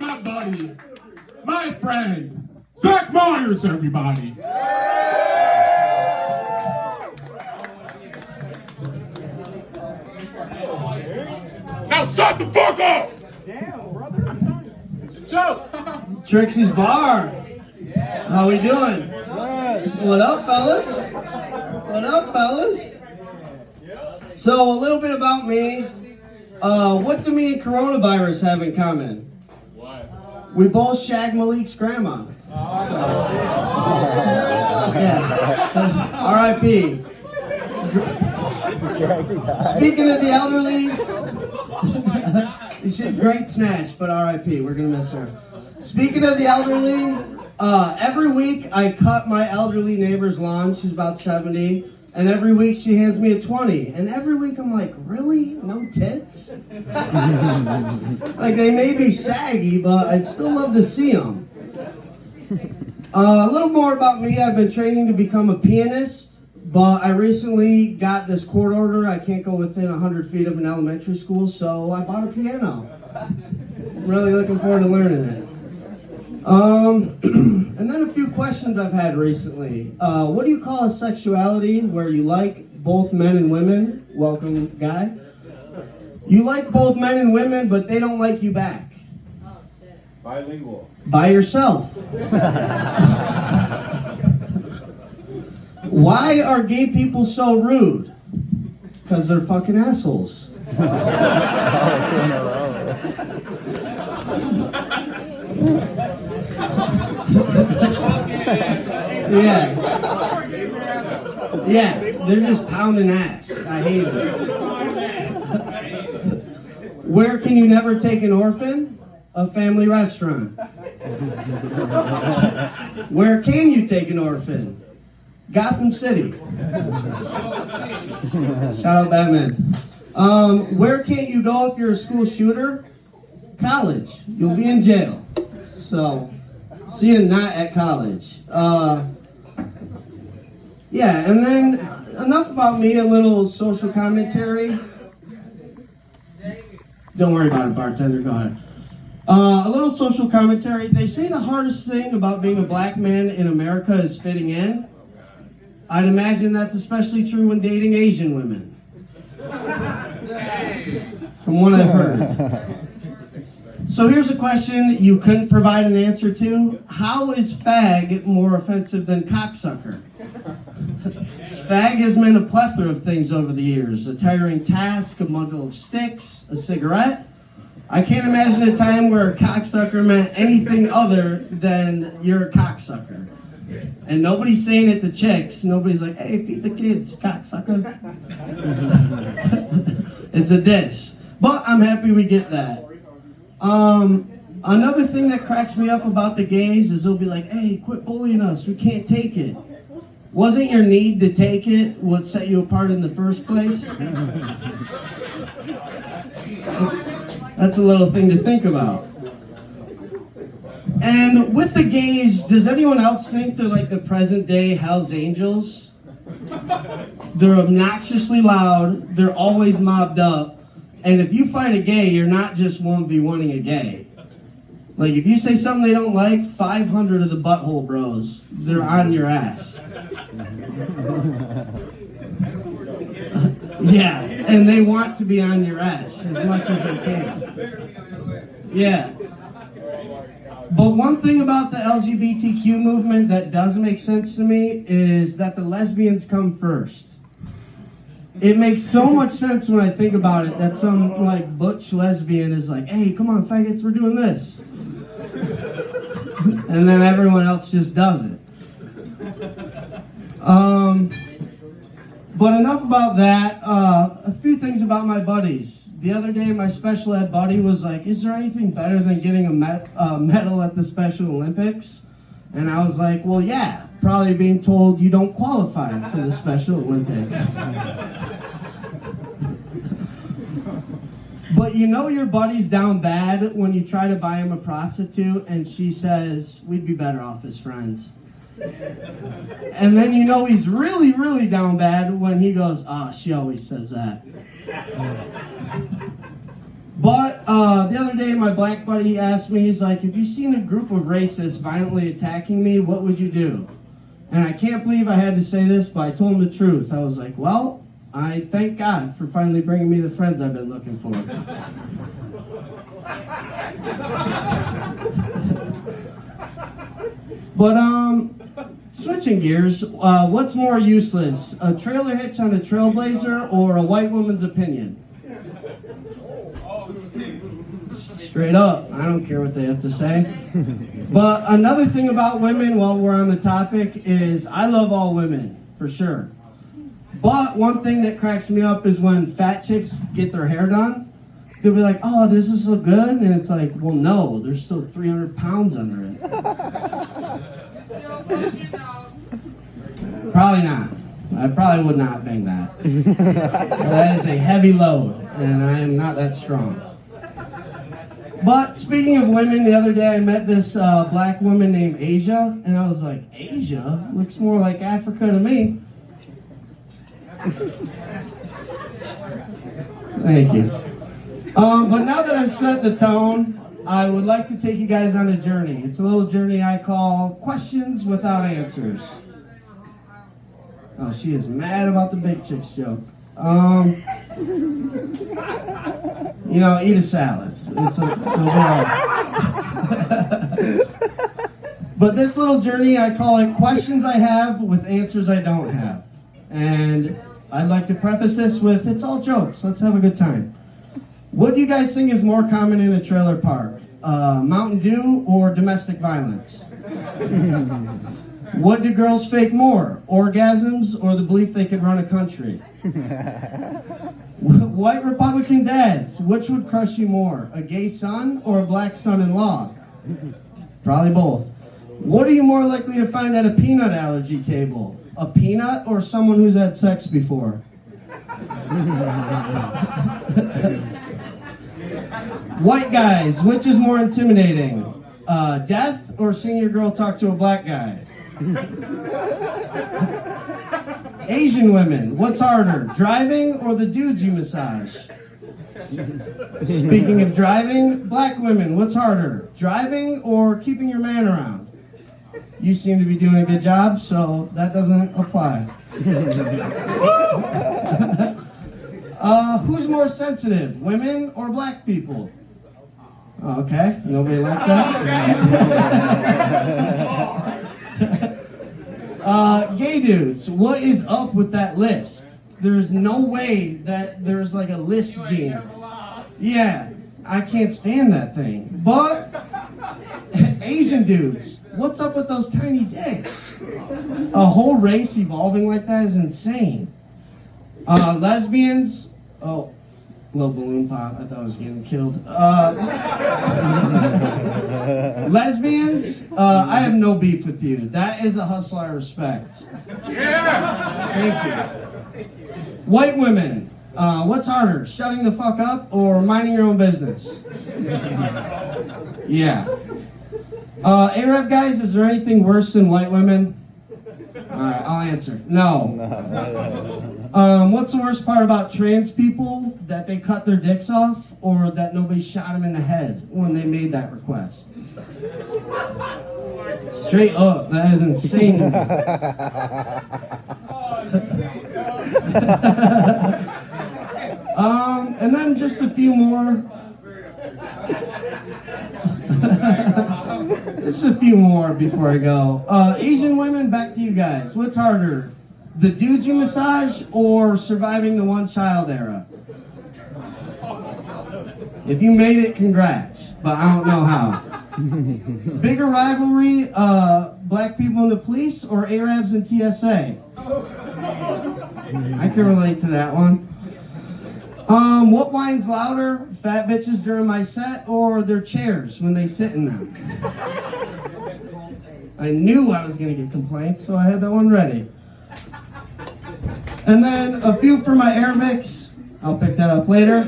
my buddy, my friend, Zach Myers, everybody. Now shut the fuck up! Damn, brother, I'm sorry. Jokes. Trixie Bar. How we doing? What up, fellas? What up, fellas? So, a little bit about me. What do me and coronavirus have in common? What? We both shag Malik's grandma. Yeah. R.I.P. Speaking of the elderly, great snatch, but R.I.P. We're gonna miss her. Speaking of the elderly, every week I cut my elderly neighbor's lawn. She's about 70, and every week she hands me a 20. And every week I'm like, really? No tits? Like, they may be saggy, but I'd still love to see them. A little more about me. I've been training to become a pianist, but I recently got this court order. I can't go within 100 feet of an elementary school, so I bought a piano. I'm really looking forward to learning it. And then a few questions I've had recently. What do you call a sexuality where you like both men and women? Welcome, guy. You like both men and women, but they don't like you back. Bilingual. By yourself. Why are gay people so rude? Because they're fucking assholes. Yeah, they're just pounding ass. I hate it. Where can you never take an orphan? A family restaurant. Where can you take an orphan? Gotham City. Shout out Batman. Where can't you go if you're a school shooter? College. You'll be in jail. So, see you not at college. Yeah, and then enough about me, a little social commentary. Don't worry about it, bartender, go ahead. A little social commentary. They say the hardest thing about being a black man in America is fitting in. I'd imagine that's especially true when dating Asian women. From what I've heard. So here's a question you couldn't provide an answer to. How is fag more offensive than cocksucker? Fag has meant a plethora of things over the years. A tiring task, a bundle of sticks, a cigarette. I can't imagine a time where a cocksucker meant anything other than you're a cocksucker. And nobody's saying it to chicks. Nobody's like, hey, feed the kids, cocksucker. It's a diss. But I'm happy we get that. Another thing that cracks me up about the gays is they'll be like, hey, quit bullying us. We can't take it. Wasn't your need to take it what set you apart in the first place? That's a little thing to think about. And with the gays, does anyone else think they're like the present day Hell's Angels? They're obnoxiously loud, they're always mobbed up, and if you fight a gay, you're not just 1v1ing a gay. Like, if you say something they don't like, 500 of the butthole bros, they're on your ass. Yeah, and they want to be on your ass as much as they can. Yeah. But one thing about the LGBTQ movement that does make sense to me is that the lesbians come first. It makes so much sense when I think about it that some like butch lesbian is like, hey, come on, faggots, we're doing this. And then everyone else just does it. But enough about that. A few things about my buddies. The other day, my special ed buddy was like, is there anything better than getting a medal at the Special Olympics? And I was like, well, yeah, probably being told you don't qualify for the Special Olympics. But you know your buddy's down bad when you try to buy him a prostitute and she says, we'd be better off as friends. And then you know he's really, really down bad when he goes, she always says that. But the other day, my black buddy asked me, he's like, if you seen a group of racists violently attacking me, what would you do? And I can't believe I had to say this, but I told him the truth. I was like, well, I thank God for finally bringing me the friends I've been looking for. But, switching gears, what's more useless, a trailer hitch on a trailblazer or a white woman's opinion? Straight up, I don't care what they have to say. But another thing about women, while we're on the topic, is I love all women, for sure. But one thing that cracks me up is when fat chicks get their hair done, they'll be like, oh, does this look good? And it's like, well, no, there's still 300 pounds under it. Probably not. I probably would not bang that. That is a heavy load, and I am not that strong. But speaking of women, the other day I met this black woman named Asia, and I was like, Asia? Looks more like Africa to me. Thank you. But now that I've set the tone, I would like to take you guys on a journey. It's a little journey I call Questions Without Answers. Oh, she is mad about the big chicks joke. You know, eat a salad. But this little journey, I call it Questions I Have with Answers I Don't Have. And I'd like to preface this with, it's all jokes. Let's have a good time. What do you guys think is more common in a trailer park? Mountain Dew or domestic violence? What do girls fake more? Orgasms or the belief they could run a country? White Republican dads, which would crush you more? A gay son or a black son-in-law? Probably both. What are you more likely to find at a peanut allergy table? A peanut or someone who's had sex before? White guys, which is more intimidating? Death or seeing your girl talk to a black guy? Asian women, what's harder, driving or the dudes you massage? Speaking of driving, black women, what's harder, driving or keeping your man around? You seem to be doing a good job, so that doesn't apply. Who's more sensitive, women or black people? Okay, nobody like that? Gay dudes, what is up with that lisp? There's no way that there's like a lisp gene. Yeah, I can't stand that thing. But Asian dudes, what's up with those tiny dicks? A whole race evolving like that is insane. Lesbians, oh, little balloon pop, I thought I was getting killed. Lesbians, I have no beef with you. That is a hustle I respect. Yeah! Thank you. White women, what's harder, shutting the fuck up or minding your own business? Yeah. Arab guys, is there anything worse than white women? Alright, I'll answer. No. What's the worst part about trans people? That they cut their dicks off or that nobody shot them in the head when they made that request? Straight up, that is insane to me. And then just a few more. Just a few more before I go. Asian women, back to you guys. What's harder, the dudes you massage or surviving the one-child era? If you made it, congrats, but I don't know how. Bigger rivalry, black people in the police or Arabs in TSA? I can relate to that one. What whines louder, fat bitches during my set or their chairs when they sit in them? I knew I was going to get complaints, so I had that one ready. And then a few for my Arabics. I'll pick that up later.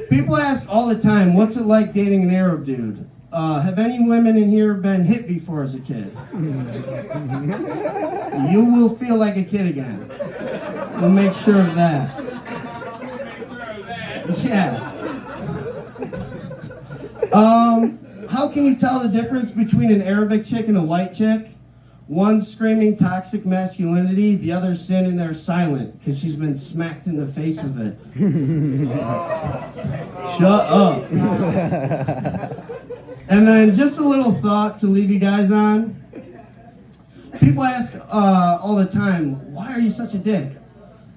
People ask all the time, what's it like dating an Arab dude? Have any women in here been hit before as a kid? You will feel like a kid again. We'll make sure of that. Yeah. How can you tell the difference between an Arabic chick and a white chick? One screaming toxic masculinity, the other standing there silent because she's been smacked in the face with it. Shut up. And then just a little thought to leave you guys on. People ask all the time, why are you such a dick?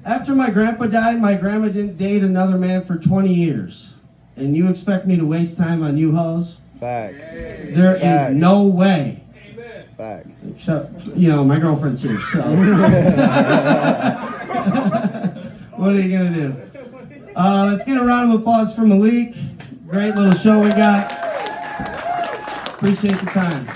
After my grandpa died, my grandma didn't date another man for 20 years. And you expect me to waste time on you hoes? Facts. There is no way. Facts. Except, my girlfriend's here, so. What are you going to do? Let's get a round of applause for Malik. Great little show we got. Appreciate the time.